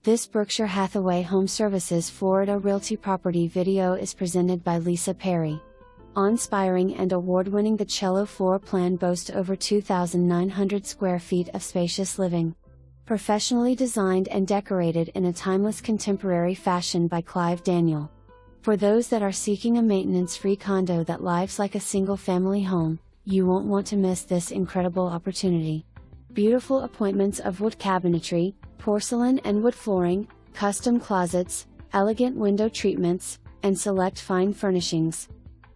This Berkshire Hathaway HomeServices Florida Realty property video is presented by Lisa Perry. Awe-inspiring and award-winning the Cielo floor plan boasts over 2,900 square feet of spacious living. Professionally designed and decorated in a timeless contemporary fashion by Clive Daniel. For those that are seeking a maintenance-free condo that lives like a single-family home, you won't want to miss this incredible opportunity. Beautiful appointments of wood cabinetry, porcelain and wood flooring, custom closets, elegant window treatments, and select fine furnishings.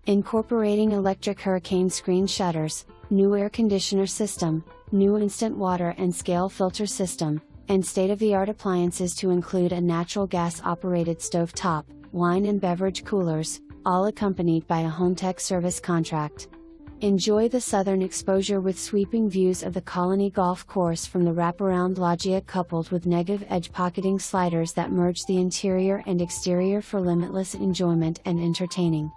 Incorporating electric hurricane screen shutters, new air conditioner system, new instant water and scale filter system, and state-of-the-art appliances to include a natural gas-operated stovetop, wine and beverage coolers, all accompanied by a Home-Tec service contract. Enjoy the southern exposure with sweeping views of the Colony Golf Course from the wraparound loggia coupled with negative edge pocketing sliders that merge the interior and exterior for limitless enjoyment and entertaining.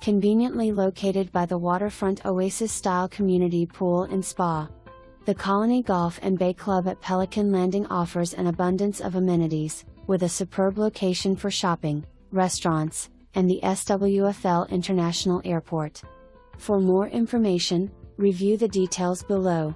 Conveniently located by the waterfront oasis-style community pool and spa. The Colony Golf and Bay Club at Pelican Landing offers an abundance of amenities, with a superb location for shopping, restaurants, and the SWFL International Airport. For more information, review the details below.